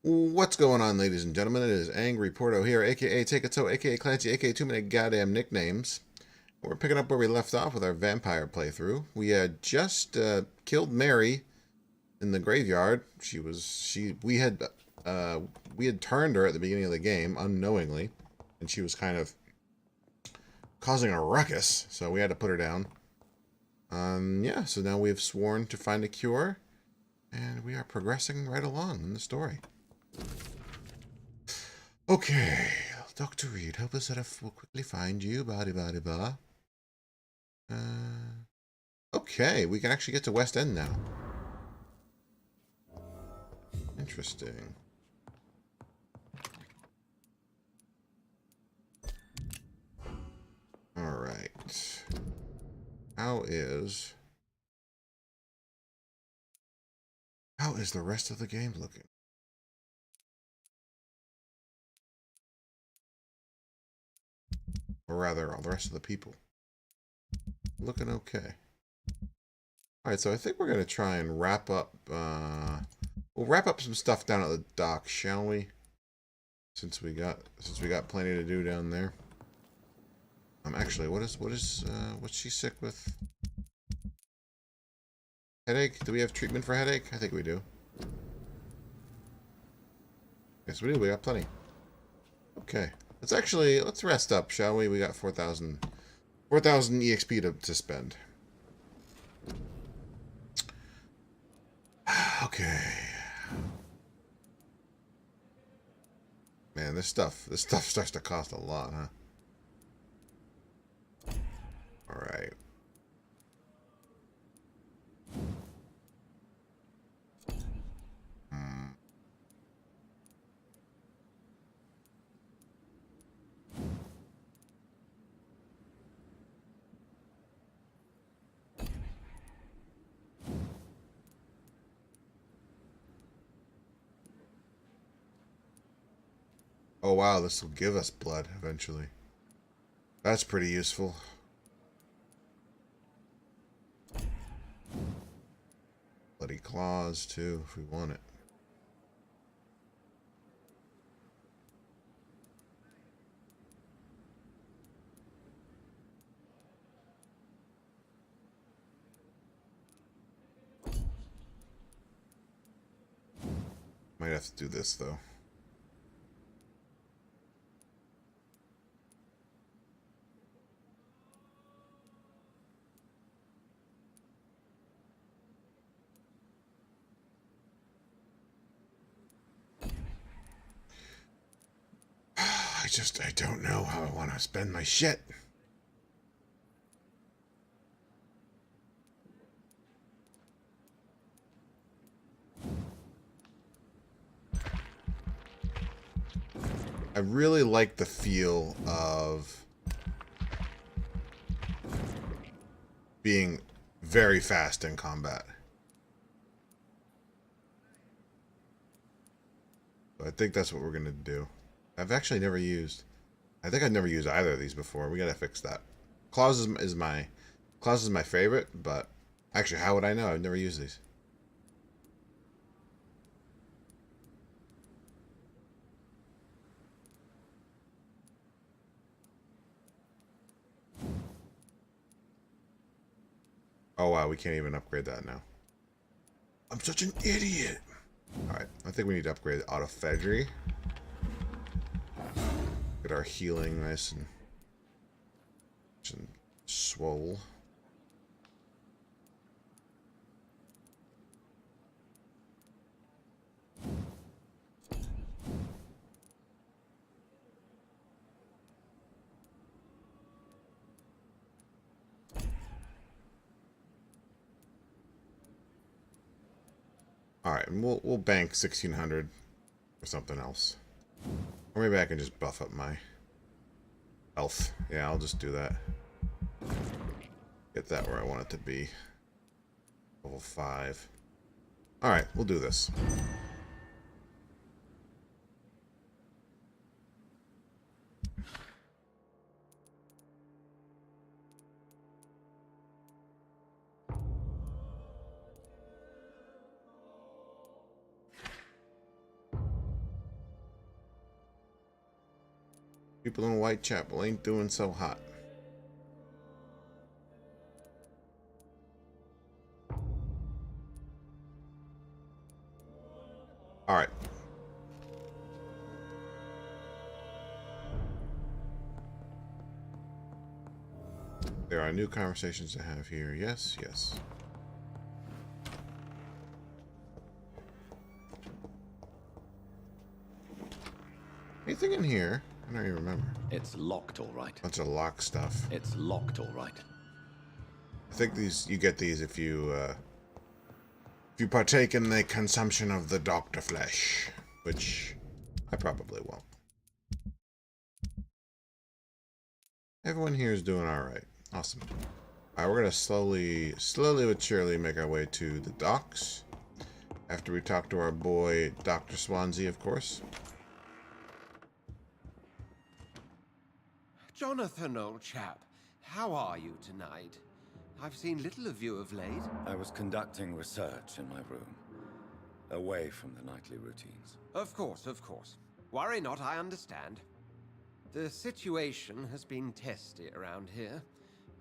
What's going on, ladies and gentlemen? It is Angry Porto here, aka Take a Toe, aka Clancy, aka Too Many Goddamn Nicknames. We're picking up where we left off with our vampire playthrough. We had just killed Mary in the graveyard. We had turned her at the beginning of the game unknowingly, and she was kind of causing a ruckus, so we had to put her down. Yeah, so now we have sworn to find a cure, and we are progressing right along in the story. Okay, Dr. Reed, help us that we'll quickly find you. Blah. Okay, we can actually get to West End now. Interesting. Alright. How is the rest of the game looking? Or rather, all the rest of the people. Looking okay. Alright, so I think we're going to try and wrap up, we'll wrap up some stuff down at the dock, shall we? Since we got plenty to do down there. Actually, what's she sick with? Headache? Do we have treatment for headache? I think we do. Yes, we do. We got plenty. Okay. Let's rest up, shall we? We got 4,000 EXP to spend. Okay. Man, this stuff starts to cost a lot, huh? Alright. Oh wow, this will give us blood eventually. That's pretty useful. Bloody claws too, if we want it. Might have to do this though. I don't know how I want to spend my shit. I really like the feel of being very fast in combat. So I think that's what we're going to do. I've actually never used... I think I've never used either of these before. We got to fix that. Claws is my favorite, but actually, how would I know? I've never used these. Oh wow, we can't even upgrade that now. I'm such an idiot. Alright, I think we need to upgrade autophagy. Get our healing nice and swole. Alright, and we'll bank 1,600 or something else. Or maybe I can just buff up my health. Yeah, I'll just do that. Get that where I want it to be. Level 5. Alright, we'll do this. People in Whitechapel ain't doing so hot. Alright. There are new conversations to have here. Yes, yes. Anything in here? I don't even remember. It's locked, all right. Bunch of lock stuff. It's locked, all right. I think you get these if you partake in the consumption of the doctor flesh, which I probably won't. Everyone here is doing all right. Awesome. All right, we're gonna slowly but surely make our way to the docks. After we talk to our boy, Dr. Swansea, of course. Jonathan, old chap, how are you tonight? I've seen little of you of late. I was conducting research in my room, away from the nightly routines. Of course, of course. Worry not, I understand. The situation has been testy around here.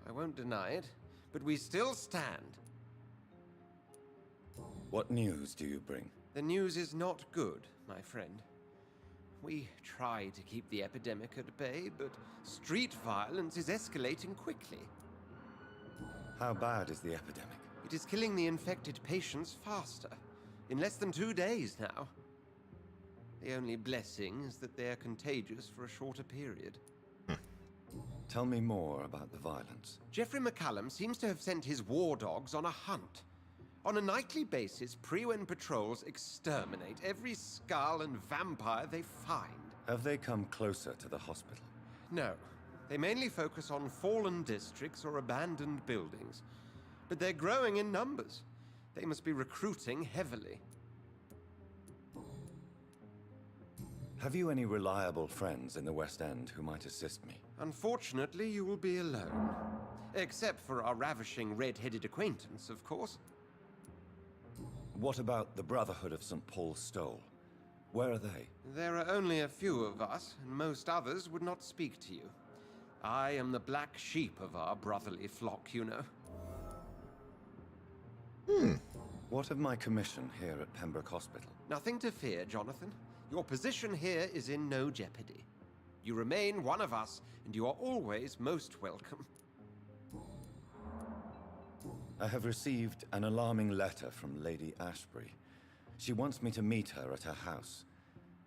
I won't deny it, but we still stand. What news do you bring? The news is not good, my friend. We try to keep the epidemic at bay, but street violence is escalating quickly. How bad is the epidemic? It is killing the infected patients faster, in less than 2 days now. The only blessing is that they are contagious for a shorter period. Tell me more about the violence. Jeffrey McCallum seems to have sent his war dogs on a hunt. On a nightly basis, Pre-Wen patrols exterminate every skull and vampire they find. Have they come closer to the hospital? No. They mainly focus on fallen districts or abandoned buildings. But they're growing in numbers. They must be recruiting heavily. Have you any reliable friends in the West End who might assist me? Unfortunately, you will be alone. Except for our ravishing red-headed acquaintance, of course. What about the Brotherhood of St. Paul's Stole? Where are they? There are only a few of us, and most others would not speak to you. I am the black sheep of our brotherly flock, you know. What of my commission here at Pembroke Hospital? Nothing to fear, Jonathan. Your position here is in no jeopardy. You remain one of us, and you are always most welcome. I have received an alarming letter from Lady Ashbury. She wants me to meet her at her house.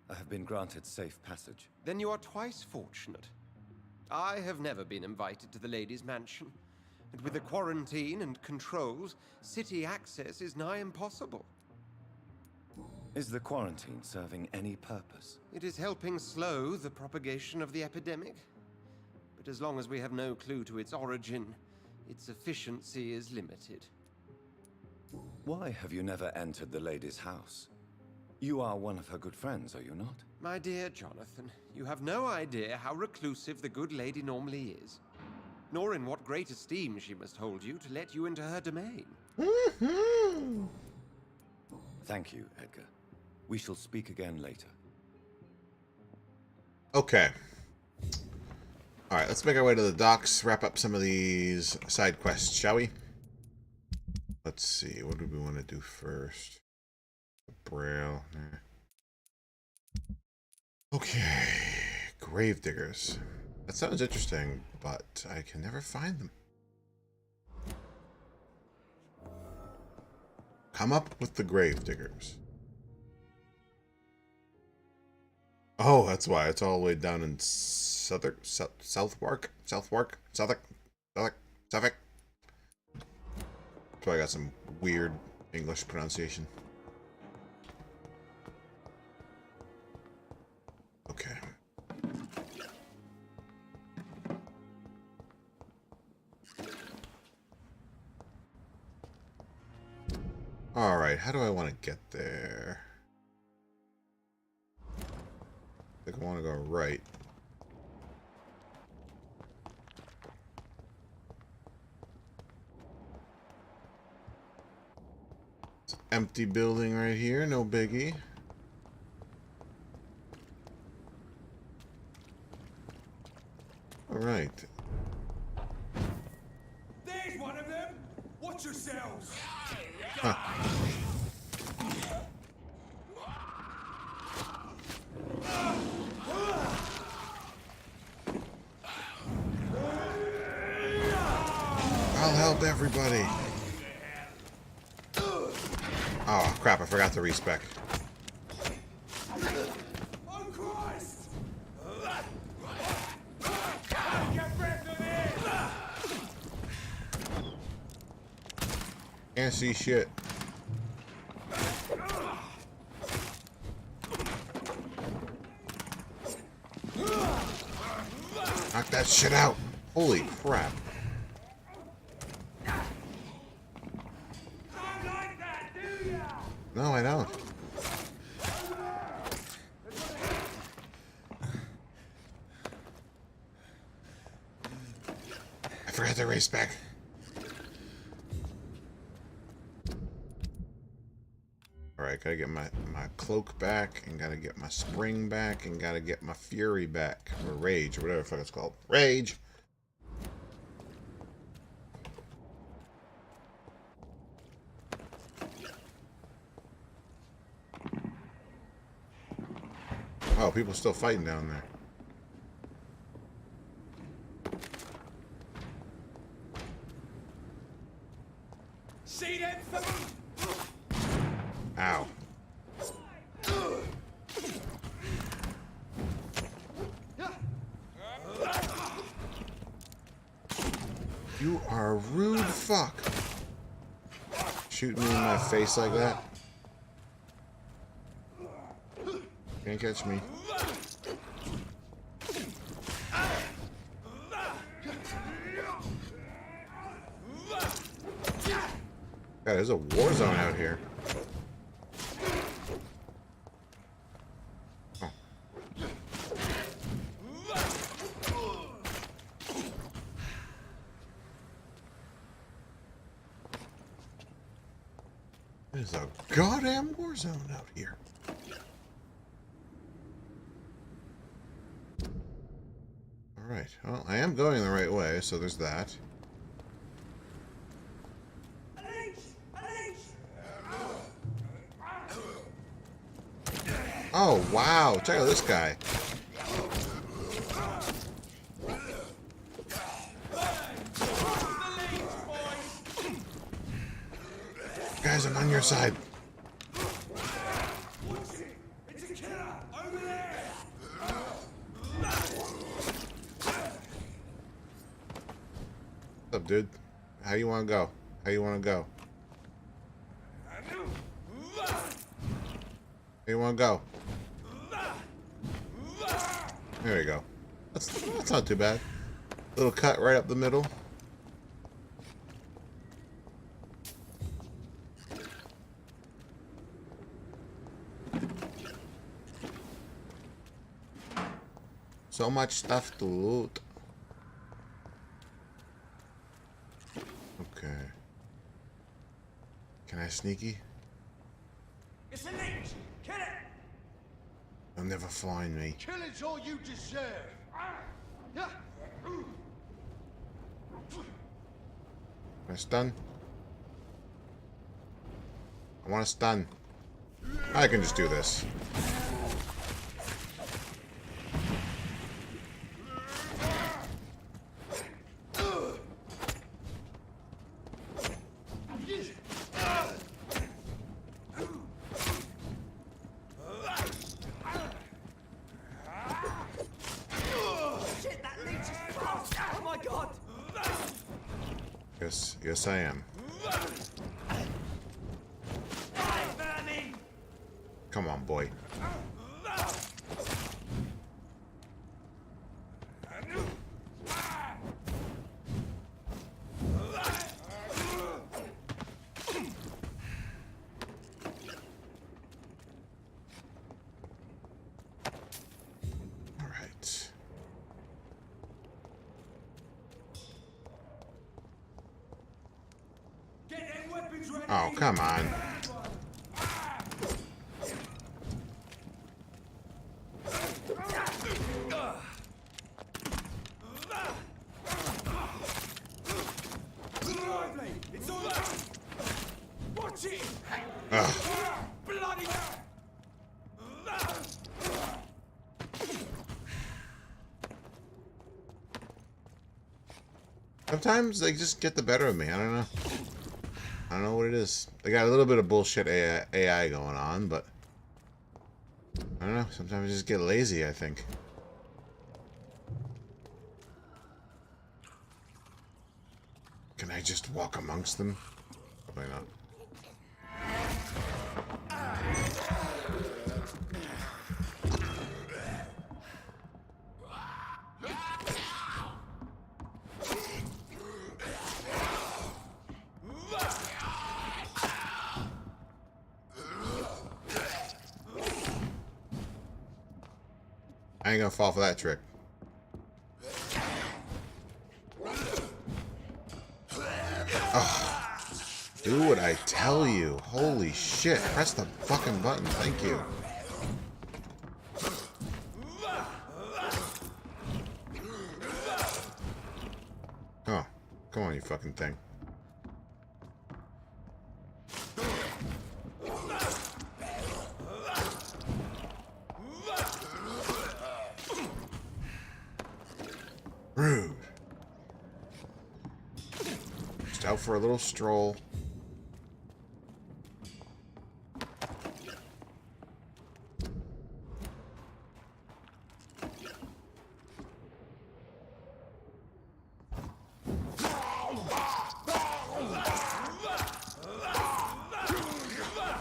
I have been granted safe passage. Then you are twice fortunate. I have never been invited to the lady's mansion, and with the quarantine and controls, city access is nigh impossible. Is the quarantine serving any purpose? It is helping slow the propagation of the epidemic. But as long as we have no clue to its origin, its efficiency is limited. Why have you never entered the lady's house? You are one of her good friends, are you not? My dear Jonathan, you have no idea how reclusive the good lady normally is, nor in what great esteem she must hold you to let you into her domain. Thank you, Edgar. We shall speak again later. Okay. Alright, let's make our way to the docks, wrap up some of these side quests, shall we? Let's see, what do we want to do first? Braille. Okay. Gravediggers. That sounds interesting, but I can never find them. Come up with the gravediggers. Oh, that's why. It's all the way down in Southwark. Suffolk. So I got some weird English pronunciation. Okay. Alright, how do I want to get there? I think I want to go right. It's an empty building right here, no biggie. Alright. There's one of them! Watch yourselves! Huh. I'll help everybody. Oh, crap, I forgot to respec. Oh, Christ! Get back to this! Can't see shit. Knock that shit out. Holy crap. Don't like that, do ya? No, I don't. I forgot to race back. Alright, gotta get my cloak back, and gotta get my spring back, and gotta get my fury back. Or rage, or whatever the fuck it's called. Rage! Oh, people still fighting down there. See them? Ow. You are a rude fuck. Shooting me in my face like that. Can't catch me. God, there's a war zone out here. Oh. There's a goddamn war zone out here. Alright, well, I am going the right way, so there's that. Oh, wow. Check out this guy. Guys, I'm on your side. It's a killer! Over there! What's up, dude? How you want to go? How you want to go? How you want to go? There you go. That's not too bad. Little cut right up the middle. So much stuff to loot. Okay. Can I sneaky? It's a leech! Kill it! They'll never find me. Killing's all you deserve! Can I stun? I want to stun. I can just do this. Shit, that leech is fast! Oh my god! Yes, I am. Come on, boy. All right. Get them weapons ready! Oh, come on. Sometimes they just get the better of me. I don't know. I don't know what it is. They got a little bit of bullshit AI going on, but I don't know. Sometimes I just get lazy, I think. Can I just walk amongst them? Probably not. I ain't gonna fall for that trick. Oh, do what I tell you. Holy shit. Press the fucking button. Thank you. Oh, come on, you fucking thing. Rude. Just out for a little stroll.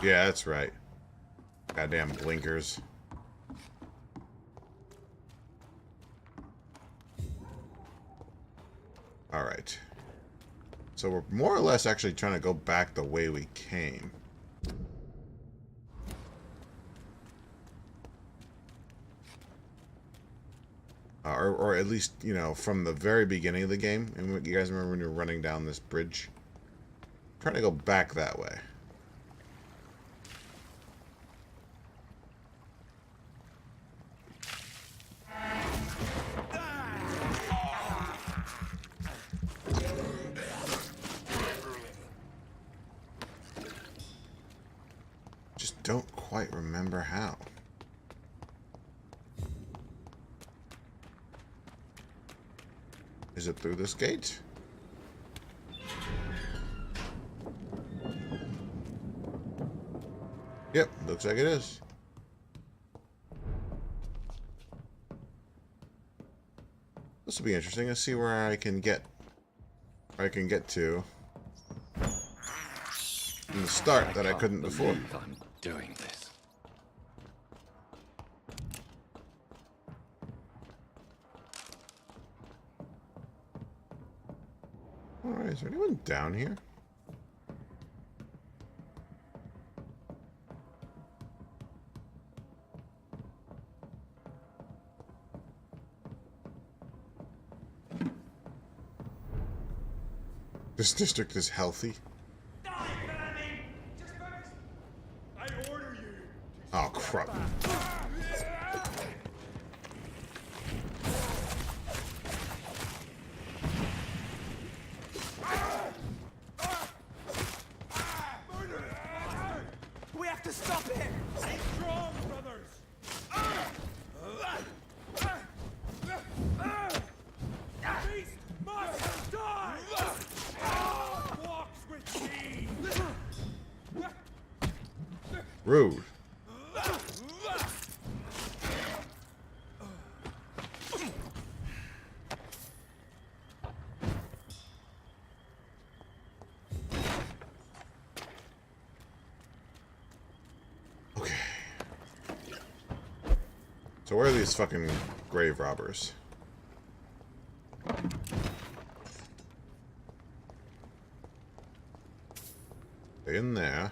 Yeah, that's right. Goddamn blinkers. Alright. So we're more or less actually trying to go back the way we came. Or at least, you know, from the very beginning of the game. And you guys remember when you're running down this bridge? I'm trying to go back that way. Just don't quite remember how. Is it through this gate? Yep, looks like it is. This will be interesting. Let's see where I can get to from the start that I couldn't before. I'm doing this. Alright, is there anyone down here? This district is healthy. Oh, crap. We have to stop it! Stay strong, brothers! The beast must die! God walks with me! Rude. Okay. So where are these fucking grave robbers? In there.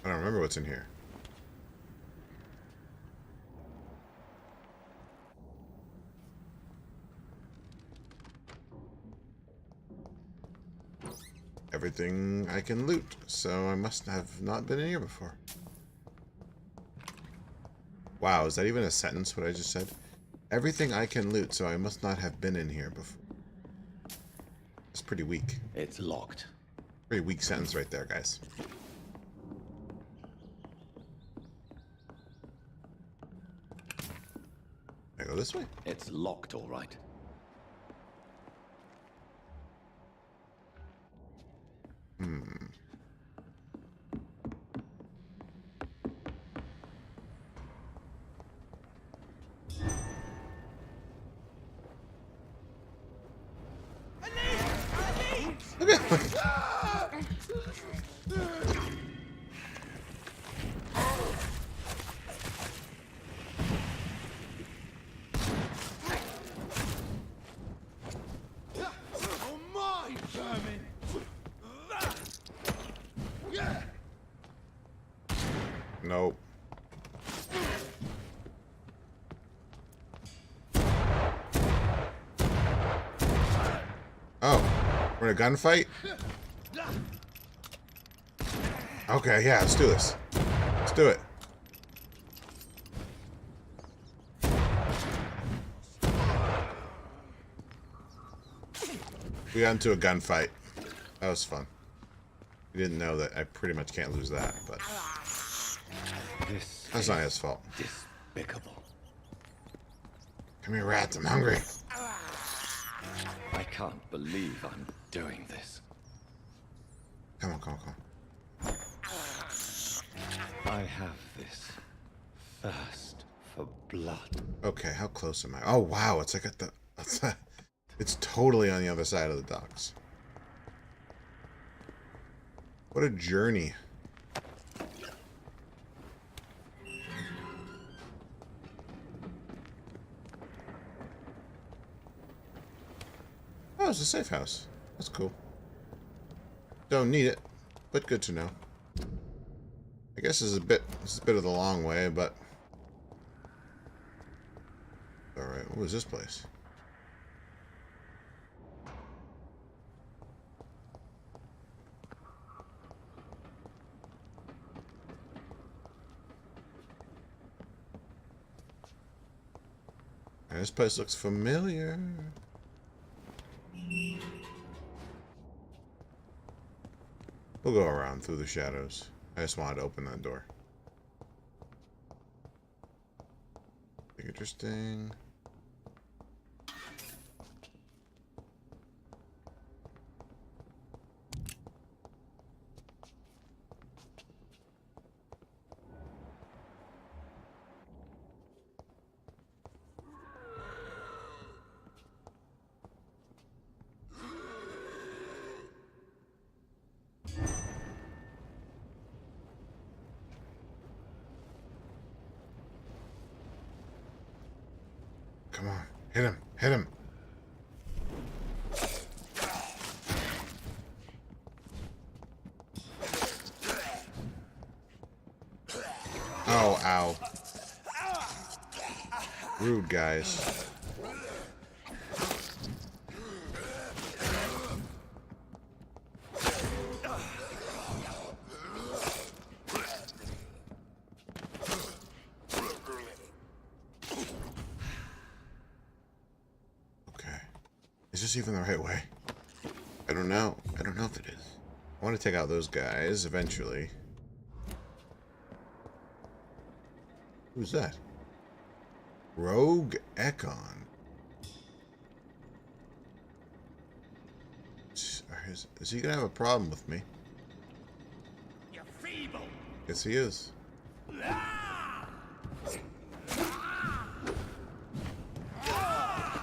I don't remember what's in here. Everything I can loot, so I must have not been in here before. Wow, is that even a sentence, what I just said? Everything I can loot, so I must not have been in here before. It's pretty weak. It's locked. Pretty weak sentence right there, guys. Can I go this way? It's locked, all right. Nope. Oh, we're in a gunfight? Okay, yeah, let's do this. Let's do it. We got into a gunfight. That was fun. We didn't know that I pretty much can't lose that, but that's not his fault. Despicable. Come here, rats. I'm hungry. I can't believe I'm doing this. Come on, come on, come on. I have this thirst for blood. Okay, how close am I? Oh, wow. It's like at the... It's totally on the other side of the docks. What a journey. Oh, it's a safe house. That's cool. Don't need it, but good to know. I guess this is a bit of the long way, but... Alright, what was this place? This place looks familiar. We'll go around through the shadows. I just wanted to open that door. Interesting. Come on. Hit him. Hit him. Oh, ow. Rude, guys. Is this even the right way? I don't know. I don't know if it is. I want to take out those guys eventually. Who's that? Rogue Ekon. Is he gonna have a problem with me? You're feeble. Yes, he is.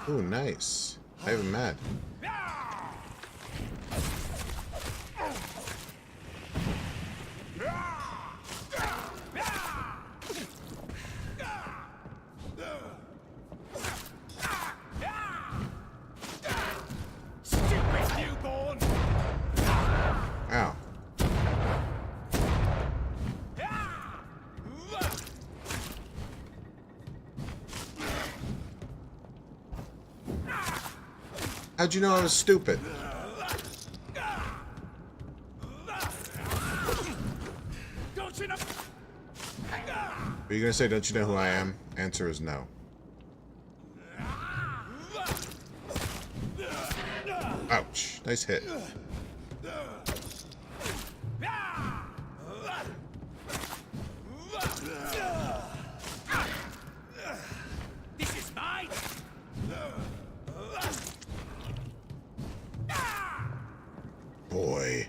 Ooh, nice. I have him mad. Stupid newborn. Ow. How'd you know I was stupid? Don't you know? Are you gonna say, don't you know who I am? Answer is no. Ouch. Nice hit. This is mine. Boy.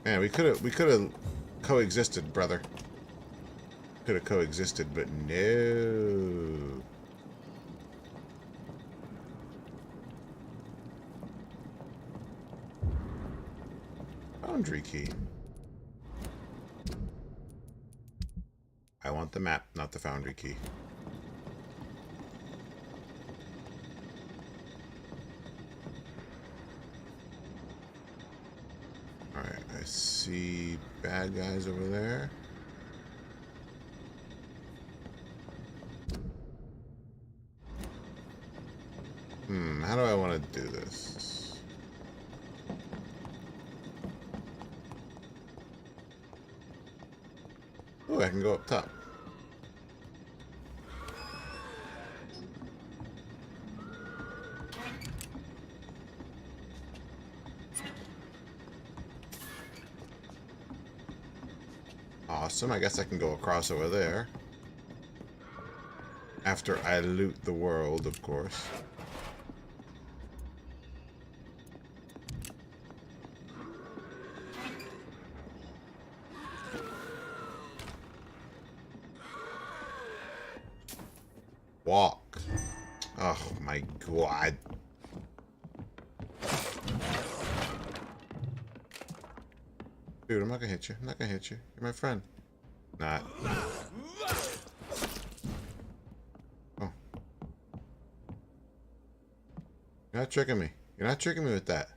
Man, we could have coexisted, brother. Could have coexisted, but no. foundry key. I want the map, not the foundry key. Alright, I see bad guys over there. How do I want to do this? Oh, I can go up top. Awesome, I guess I can go across over there. After I loot the world, of course. Walk. Oh my god. Dude, I'm not gonna hit you. I'm not gonna hit you. You're my friend. Not. Oh. You're not tricking me. You're not tricking me with that.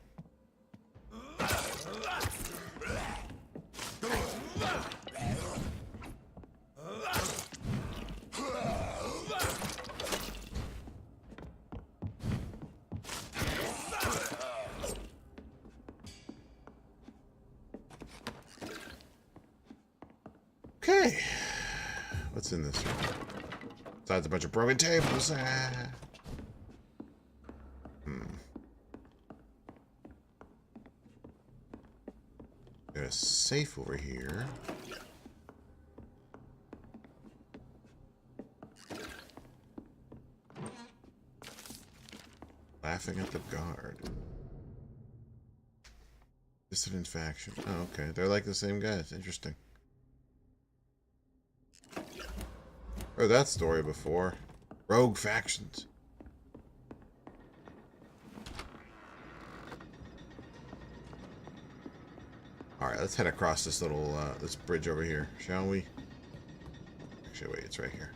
Okay. What's in this room? Besides a bunch of broken tables. Got a safe over here. Laughing at the guard. Dissident faction. Oh, okay. They're like the same guys. Interesting. Heard that story before. Rogue factions. Alright, let's head across this little, this bridge over here, shall we? Actually, wait, it's right here.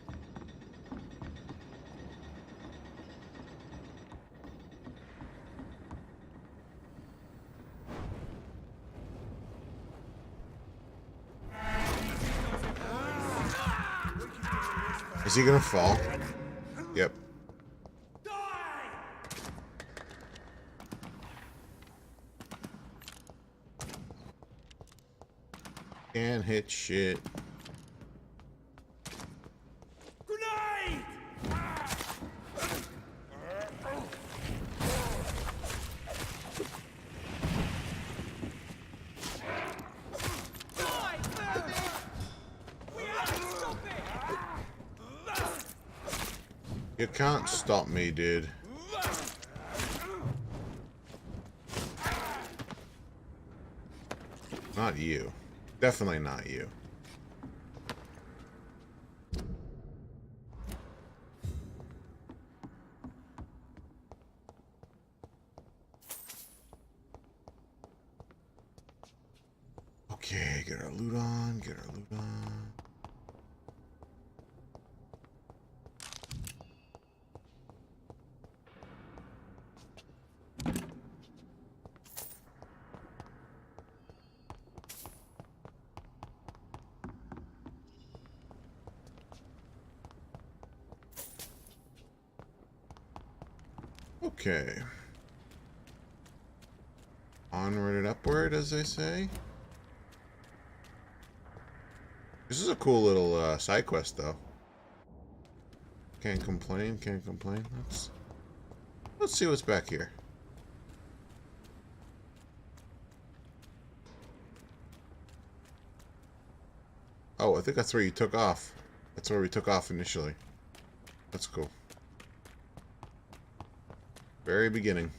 Is he gonna fall? Yep. Can't hit shit. Grenade! You can't stop me, dude. Not you. Definitely not you. Okay, get our loot on, get our loot on. Okay. Onward and upward, as they say. This is a cool little side quest, though. Can't complain, can't complain. Let's see what's back here. Oh, I think that's where you took off. That's where we took off initially. That's cool. Very beginning.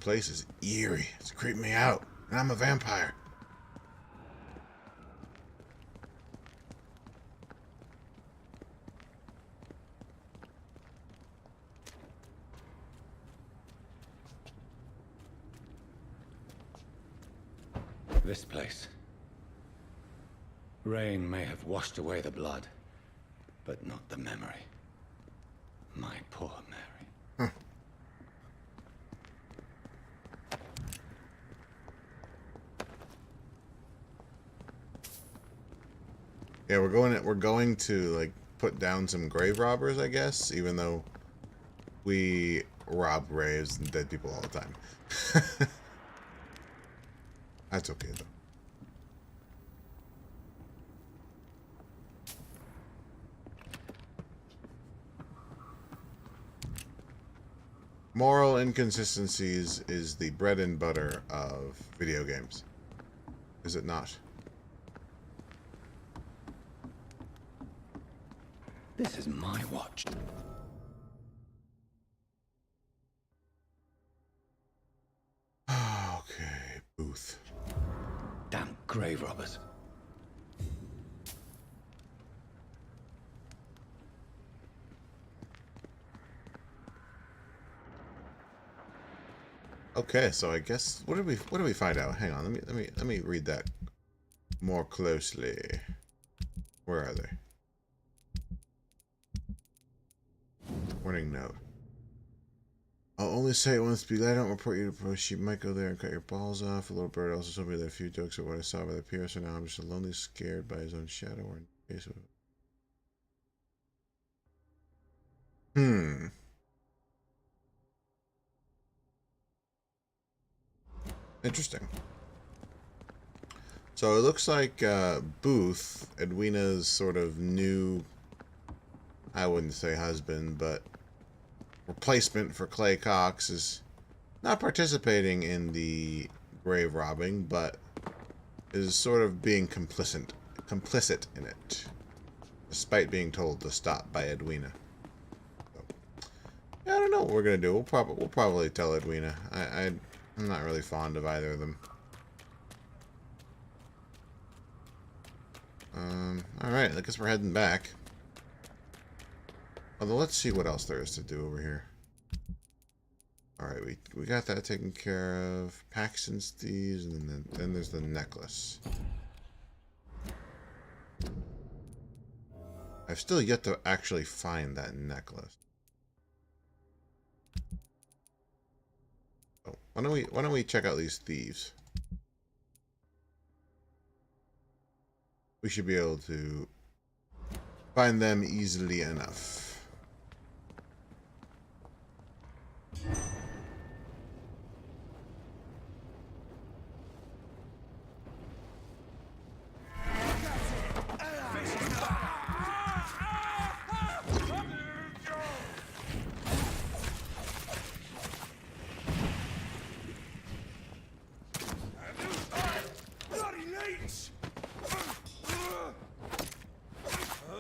place is eerie. It's creeping me out. And I'm a vampire. This place. Rain may have washed away the blood, but not the memory. My poor Mary. Yeah, we're going to like put down some grave robbers, I guess, even though we rob graves and dead people all the time. That's okay though. Moral inconsistencies is the bread and butter of video games. Is it not? This is my watch. Okay, booth. Damn grave robbers. Okay, so I guess what did we find out? Hang on, let me read that more closely. Where are they? Warning note. I'll only say it once, be glad I don't report you to post. She might go there and cut your balls off. A little bird also told me that a few jokes at what I saw by the pier, so now I'm just lonely, scared by his own shadow or in the face of it. Interesting. So it looks like Booth, Edwina's sort of new, I wouldn't say husband, but replacement for Clay Cox, is not participating in the grave robbing, but is sort of being complicit in it, despite being told to stop by Edwina. So, yeah, I don't know what we're gonna do. We'll probably tell Edwina. I'm not really fond of either of them. Alright, I guess we're heading back. Although, let's see what else there is to do over here. Alright, we got that taken care of. Paxton's thieves, and then there's the necklace. I've still yet to actually find that necklace. Oh, why don't we check out these thieves? We should be able to find them easily enough.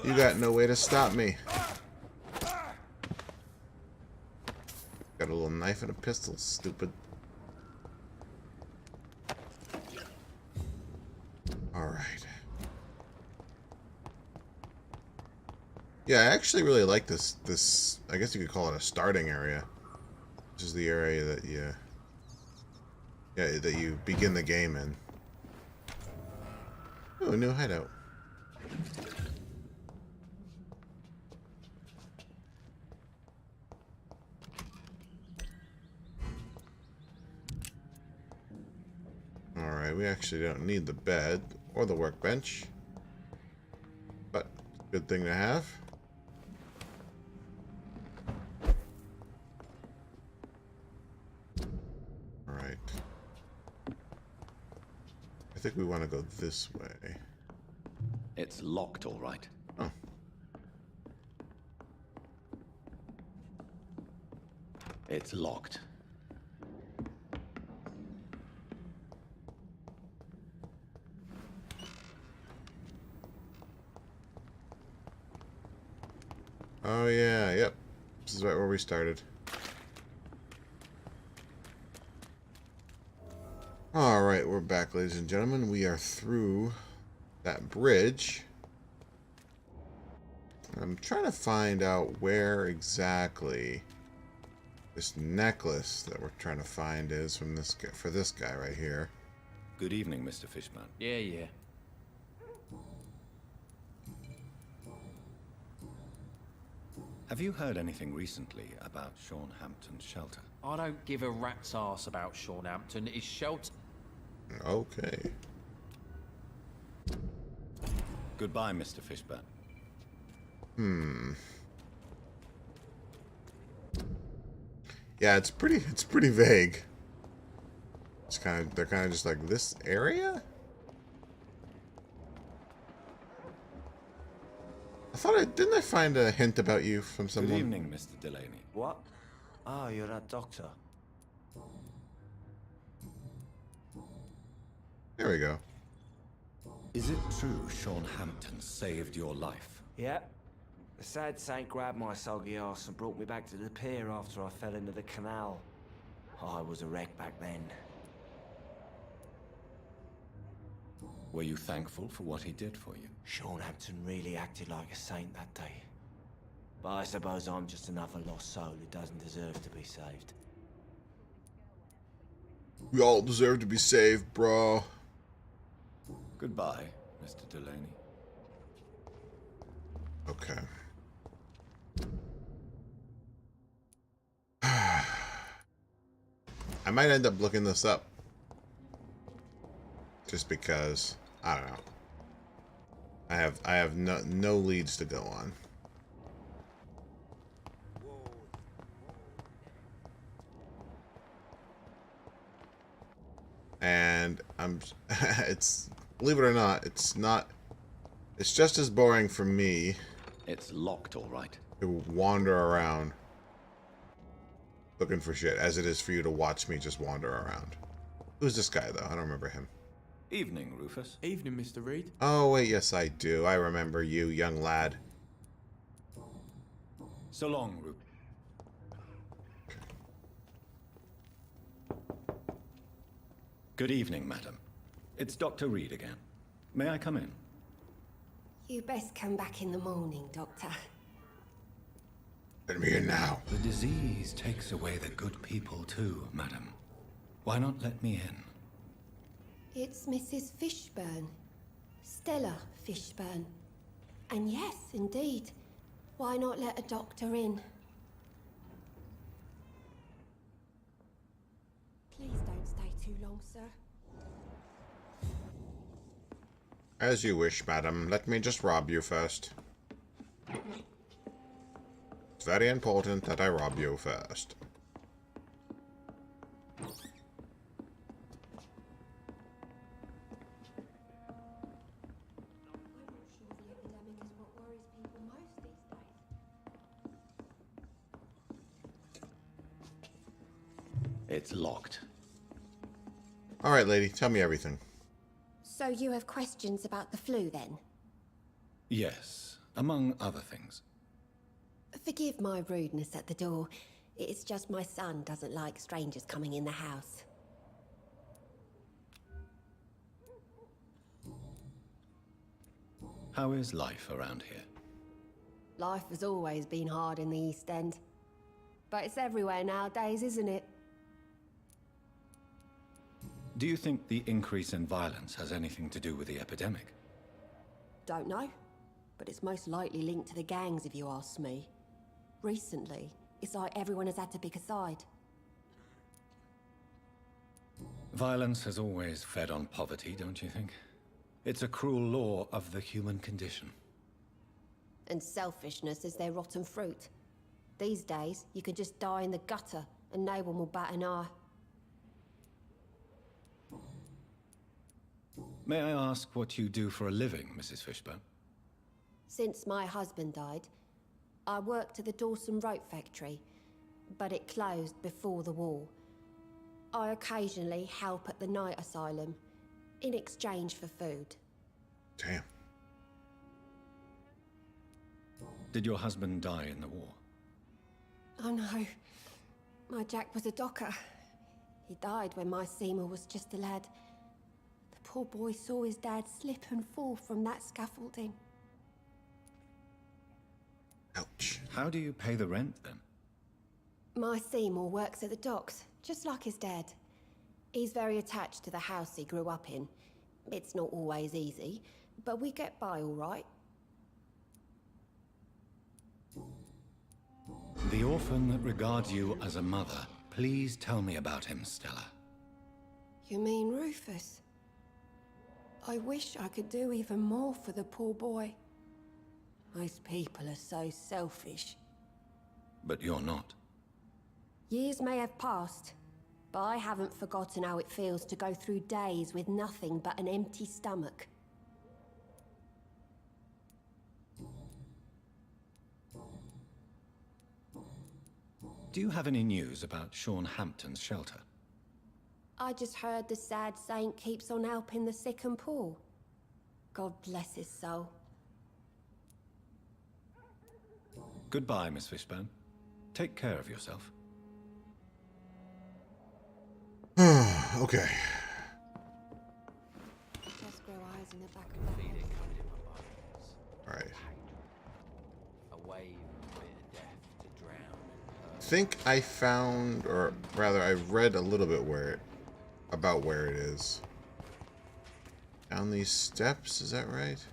You got no way to stop me. Got a little knife and a pistol, stupid. Alright. Yeah, I actually really like this, I guess you could call it a starting area. Which is the area that you begin the game in. Oh, a new hideout. Alright, we actually don't need the bed or the workbench. But, good thing to have. Alright. I think we want to go this way. It's locked, all right. Oh. It's locked. Oh yeah, yep. This is right where we started. Alright, we're back, ladies and gentlemen. We are through that bridge. I'm trying to find out where exactly this necklace that we're trying to find is from this guy, for this guy right here. Good evening, Mr. Fishburne. Yeah. Have you heard anything recently about Sean Hampton's shelter? I don't give a rat's ass about Sean Hampton. His shelter. Okay. Goodbye, Mr. Fishburne. Yeah, it's pretty vague. They're kind of just like, this area? Didn't I find a hint about you from someone? Good evening, Mr. Delaney. What? Oh, you're that doctor. There we go. Is it true Sean Hampton saved your life? Yep. The sad saint grabbed my soggy ass and brought me back to the pier after I fell into the canal. I was a wreck back then. Were you thankful for what he did for you? Sean Hampton really acted like a saint that day. But I suppose I'm just another lost soul who doesn't deserve to be saved. We all deserve to be saved, bro. Goodbye, Mr. Delaney. Okay. I might end up looking this up. Just because, I don't know. I have no leads to go on. And it's, believe it or not, it's just as boring for me It's locked, all right. to wander around looking for shit as it is for you to watch me just wander around. Who's this guy, though? I don't remember him. Evening, Rufus. Evening, Mr. Reed. Oh, wait, yes, I do. I remember you, young lad. So long, Rufus. Good evening, madam. It's Dr. Reed again. May I come in? You best come back in the morning, Doctor. Let me in now. The disease takes away the good people too, madam. Why not let me in? It's Mrs. Fishburne. Stella Fishburne. And yes, indeed. Why not let a doctor in? Please don't stay too long, sir. As you wish, madam. Let me just rob you first. It's very important that I rob you first. It's locked. All right, lady, tell me everything. So you have questions about the flu, then? Yes, among other things. Forgive my rudeness at the door. It's just my son doesn't like strangers coming in the house. How is life around here? Life has always been hard in the East End. But it's everywhere nowadays, isn't it? Do you think the increase in violence has anything to do with the epidemic? Don't know. But it's most likely linked to the gangs, if you ask me. Recently, it's like everyone has had to pick a side. Violence has always fed on poverty, don't you think? It's a cruel law of the human condition. And selfishness is their rotten fruit. These days, you can just die in the gutter and no one will bat an eye. May I ask what you do for a living, Mrs. Fishburne? Since my husband died, I worked at the Dawson Rope Factory, but it closed before the war. I occasionally help at the night asylum, in exchange for food. Damn. Did your husband die in the war? Oh no, my Jack was a docker. He died when my Seymour was just a lad. The poor boy saw his dad slip and fall from that scaffolding. Ouch. How do you pay the rent then? My Seymour works at the docks, just like his dad. He's very attached to the house he grew up in. It's not always easy, but we get by all right. The orphan that regards you as a mother. Please tell me about him, Stella. You mean Rufus? I wish I could do even more for the poor boy. Most people are so selfish. But you're not. Years may have passed, but I haven't forgotten how it feels to go through days with nothing but an empty stomach. Do you have any news about Sean Hampton's shelter? I just heard the sad saint keeps on helping the sick and poor. God bless his soul. Goodbye, Miss Fishburne. Take care of yourself. Okay. Just grow eyes in the back of Feel my it head. coming in my bones. Alright. A wave of bitter death to drown and I think I found, or rather I read a little bit about where it is. Down these steps, is that right?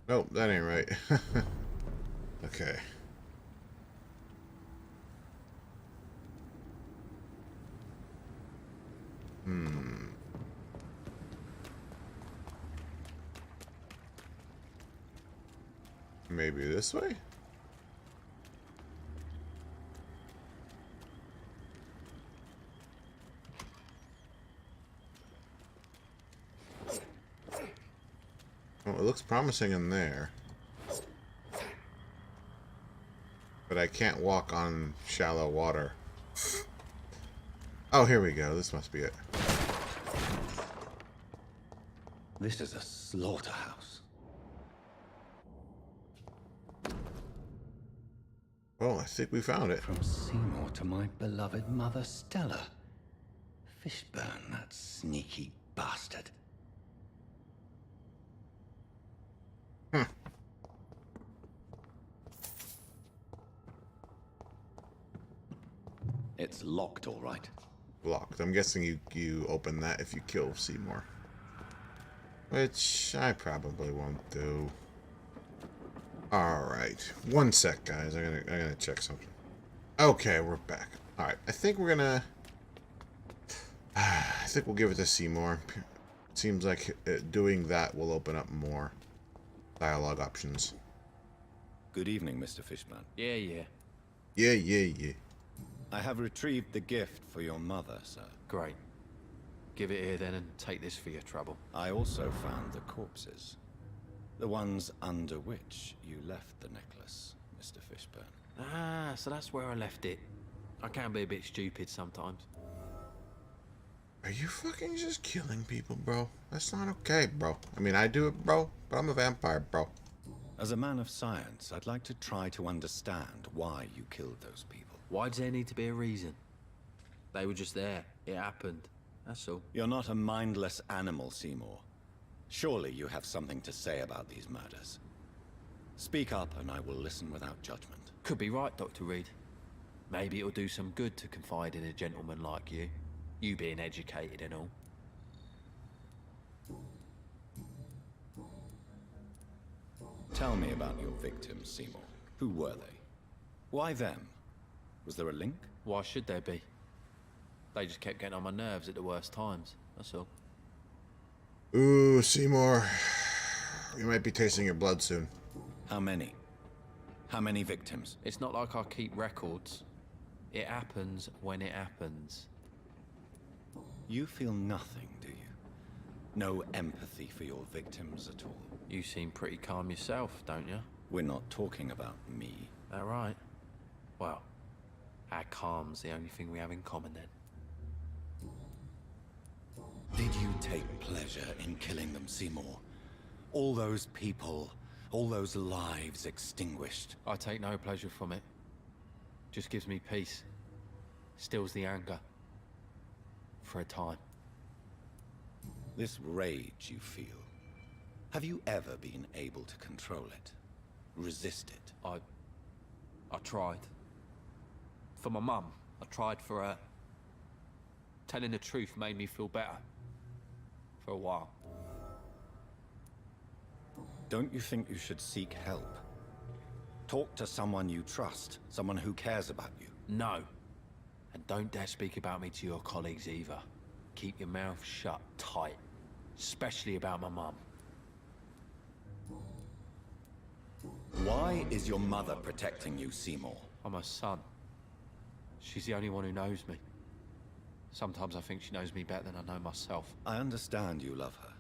Nope, that ain't right. Okay. Maybe this way? Oh, it looks promising in there. But I can't walk on shallow water. Oh, here we go. This must be it. This is a slaughterhouse. Oh, I think we found it. From Seymour to my beloved mother, Stella. Fishburne, that sneaky bastard. It's locked, all right. Locked. I'm guessing you open that if you kill Seymour. Which I probably won't do. Alright. One sec, guys. I'm gonna check something. Okay, we're back. Alright. I think we're gonna... I think we'll give it to Seymour. Seems like doing that will open up more dialogue options. Good evening, Mr. Fishburne. Yeah, yeah. Yeah. I have retrieved the gift for your mother, sir. Great. Give it here then and take this for your trouble. I also found the corpses. The ones under which you left the necklace, Mr. Fishburne. Ah, so that's where I left it. I can be a bit stupid sometimes. Are you fucking just killing people, bro? That's not okay, bro. I mean, I do it, bro, but I'm a vampire, bro. As a man of science, I'd like to try to understand why you killed those people. Why does there need to be a reason? They were just there. It happened. That's all. You're not a mindless animal, Seymour. Surely you have something to say about these murders. Speak up and I will listen without judgment. Could be right, Dr. Reed. Maybe it'll do some good to confide in a gentleman like you. You being educated and all. Tell me about your victims, Seymour. Who were they? Why them? Was there a link? Why should there be? They just kept getting on my nerves at the worst times. That's all. Ooh, Seymour. You might be tasting your blood soon. How many? How many victims? It's not like I keep records. It happens when it happens. You feel nothing, do you? No empathy for your victims at all? You seem pretty calm yourself, don't you? We're not talking about me. That right? Well, our calm's the only thing we have in common then. Did you take pleasure in killing them, Seymour? All those people, all those lives extinguished. I take no pleasure from it. Just gives me peace. Stills the anger. For a time. This rage you feel, have you ever been able to control it? Resist it? I tried. For my mum, I tried for her. Telling the truth made me feel better. For a while. Don't you think you should seek help? Talk to someone you trust, someone who cares about you. No. And don't dare speak about me to your colleagues either. Keep your mouth shut tight. Especially about my mum. Why is your mother protecting you, Seymour? I'm her son. She's the only one who knows me. Sometimes I think she knows me better than I know myself. I understand you love her,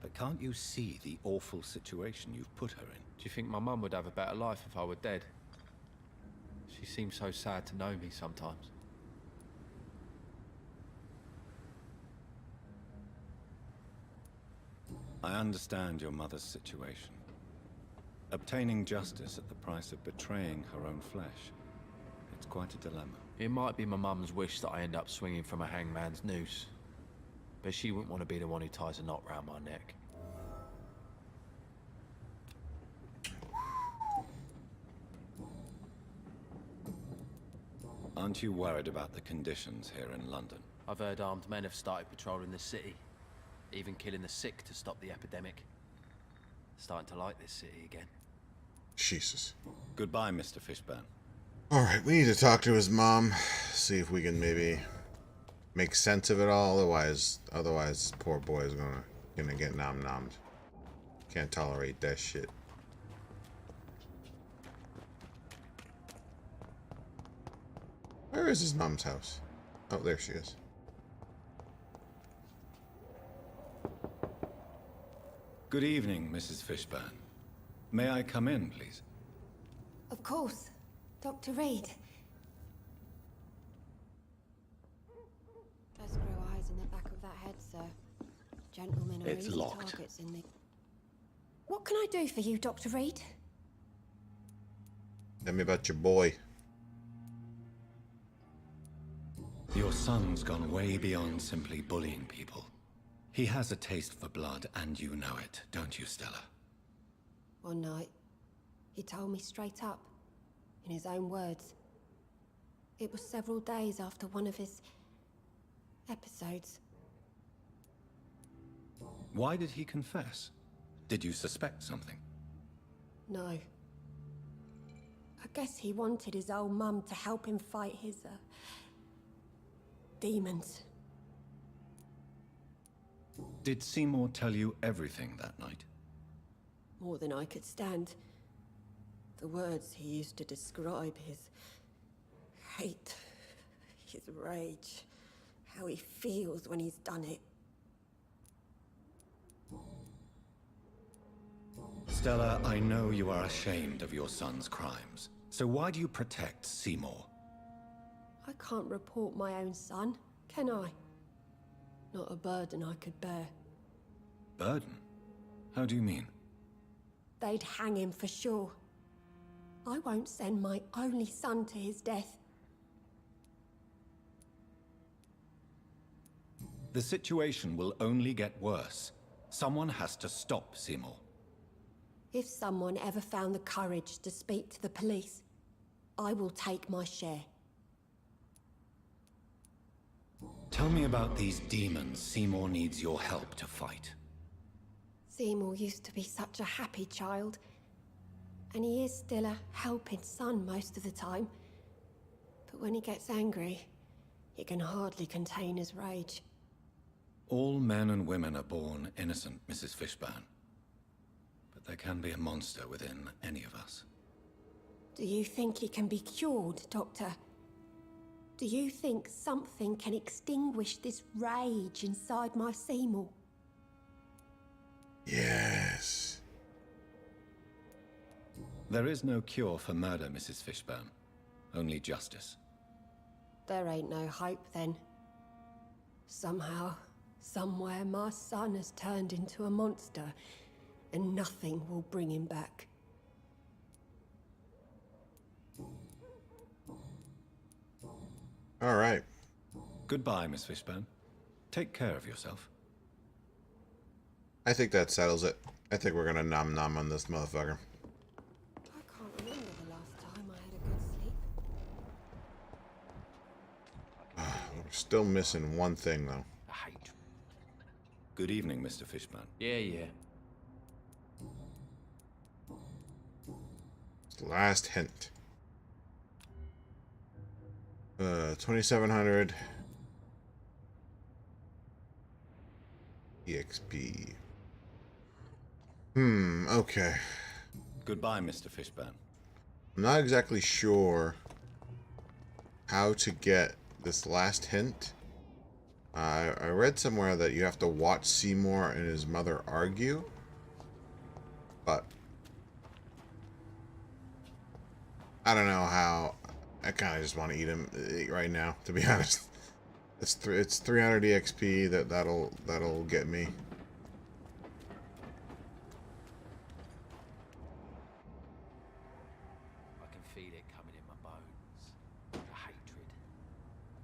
but can't you see the awful situation you've put her in? Do you think my mum would have a better life if I were dead? She seems so sad to know me sometimes. I understand your mother's situation. Obtaining justice at the price of betraying her own flesh. It's quite a dilemma. It might be my mum's wish that I end up swinging from a hangman's noose. But she wouldn't want to be the one who ties a knot round my neck. Aren't you worried about the conditions here in London? I've heard armed men have started patrolling the city. Even killing the sick to stop the epidemic. Starting to like this city again. Jesus. Goodbye, Mr. Fishburne. Alright, we need to talk to his mom. See if we can maybe make sense of it all. Otherwise, poor boy is gonna get nom-nommed. Can't tolerate that shit. Where is his mom's house? Oh, there she is. Good evening, Mrs. Fishburne. May I come in, please? Of course. Dr. Reed. Does grow eyes in the back of that head, sir. Gentlemen are It's easy locked. targets in the... What can I do for you, Dr. Reed? Tell me about your boy. Your son's gone way beyond simply bullying people. He has a taste for blood, and you know it, don't you, Stella? One night, he told me straight up, in his own words. It was several days after one of his episodes. Why did he confess? Did you suspect something? No. I guess he wanted his old mum to help him fight his, demons. Did Seymour tell you everything that night? More than I could stand. The words he used to describe his hate, his rage, how he feels when he's done it. Stella, I know you are ashamed of your son's crimes. So why do you protect Seymour? I can't report my own son, can I? Not a burden I could bear. Burden? How do you mean? They'd hang him for sure. I won't send my only son to his death. The situation will only get worse. Someone has to stop Seymour. If someone ever found the courage to speak to the police, I will take my share. Tell me about these demons Seymour needs your help to fight. Seymour used to be such a happy child. And he is still a helping son most of the time. But when he gets angry, he can hardly contain his rage. All men and women are born innocent, Mrs. Fishburne. But there can be a monster within any of us. Do you think he can be cured, Doctor? Do you think something can extinguish this rage inside my Seymour? Yes. There is no cure for murder, Mrs. Fishburne. only justice. There ain't no hope then. Somehow, somewhere, my son has turned into a monster, and nothing will bring him back. All right. Goodbye, Miss Fishburne. Take care of yourself. I think that settles it. I think we're gonna nom nom on this motherfucker. I can't remember the last time I had a good sleep. We're still missing one thing though. I hate. Good evening, Mr. Fishburne. Yeah. Last hint. 2700 EXP. Okay. Goodbye, Mr. Fishburne. I'm not exactly sure how to get this last hint. I read somewhere that you have to watch Seymour and his mother argue, but I don't know how. I kind of just want to eat him right now, to be honest. It's 300 EXP. That'll get me. I can feel it coming in my bones. A hatred.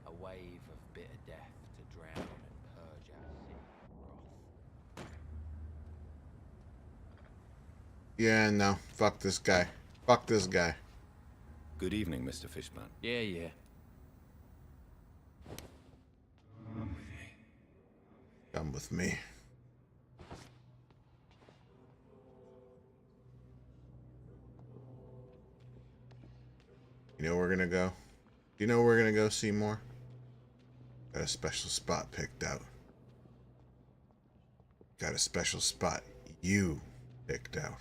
A wave of bitter death to drown and purge our sick wrath. Yeah, no. Fuck this guy. Fuck this guy. Good evening, Mr. Fishburne. Yeah. Come with me. You know where we're gonna go? Do you know where we're gonna go, Seymour? Got a special spot picked out. Got a special spot you picked out.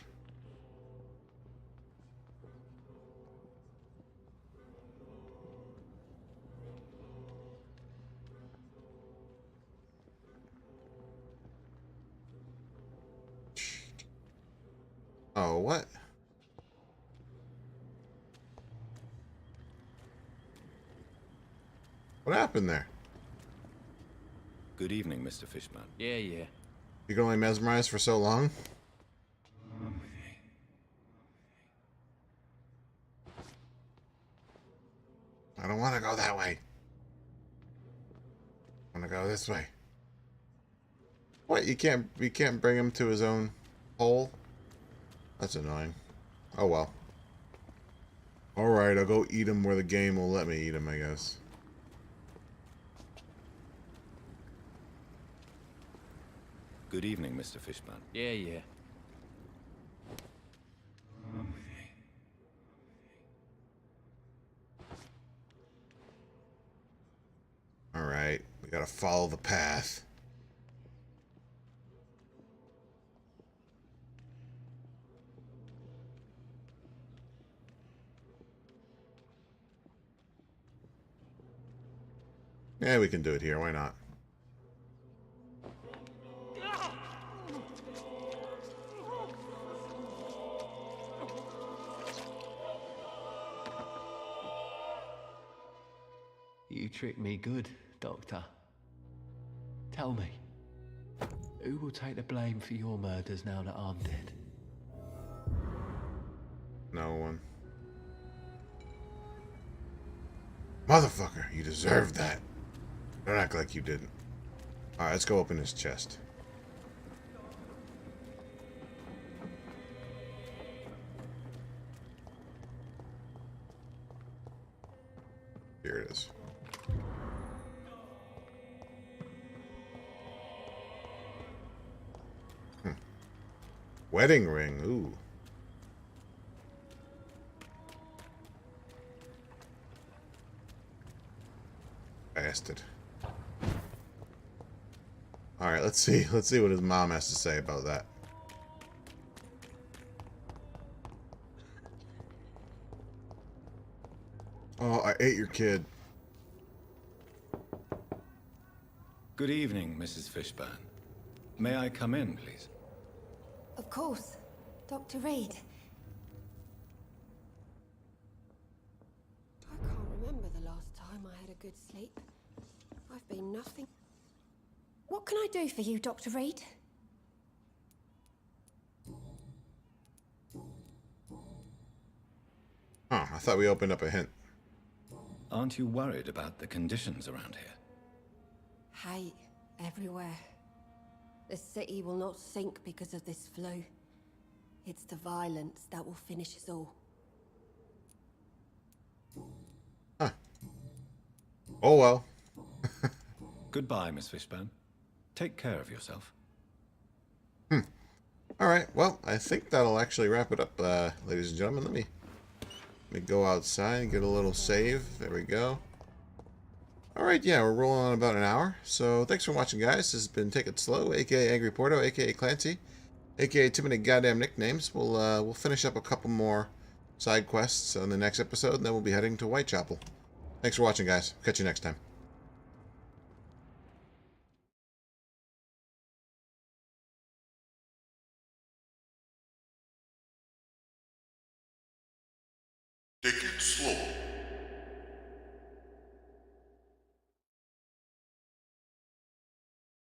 Oh, what? What happened there? Good evening, Mr. Fishburne. Yeah. You can only mesmerize for so long? I don't want to go that way. I want to go this way. What? You can't bring him to his own hole? That's annoying. Oh well. Alright, I'll go eat him where the game will let me eat him, I guess. Good evening, Mr. Fishburne. Yeah. Alright, we gotta follow the path. Yeah, we can do it here. Why not? You tricked me good, Doctor. Tell me, who will take the blame for your murders now that I'm dead? No one. Motherfucker, you deserved that. Don't act like you didn't. Alright, let's go open his chest. Here it is. Wedding ring, ooh. Bastard. Alright, let's see what his mom has to say about that. Oh, I ate your kid. Good evening, Mrs. Fishburne. May I come in, please? Of course. Dr. Reed. I time I had a good sleep. I've been nothing. What can I do for you, Dr. Reed? Huh, I thought we opened up a hint. Aren't you worried about the conditions around here? Hate everywhere. The city will not sink because of this flu. It's the violence that will finish us all. Huh. Oh well. Goodbye, Miss Fishbone. Take care of yourself. Alright, well, I think that'll actually wrap it up, ladies and gentlemen. Let me go outside and get a little save. There we go. Alright, yeah, we're rolling on about an hour. So thanks for watching, guys. This has been Take It Slow, aka Angry Porto, aka Clancy, aka too many goddamn nicknames. We'll finish up a couple more side quests on the next episode, and then we'll be heading to Whitechapel. Thanks for watching, guys. Catch you next time. Take it slow.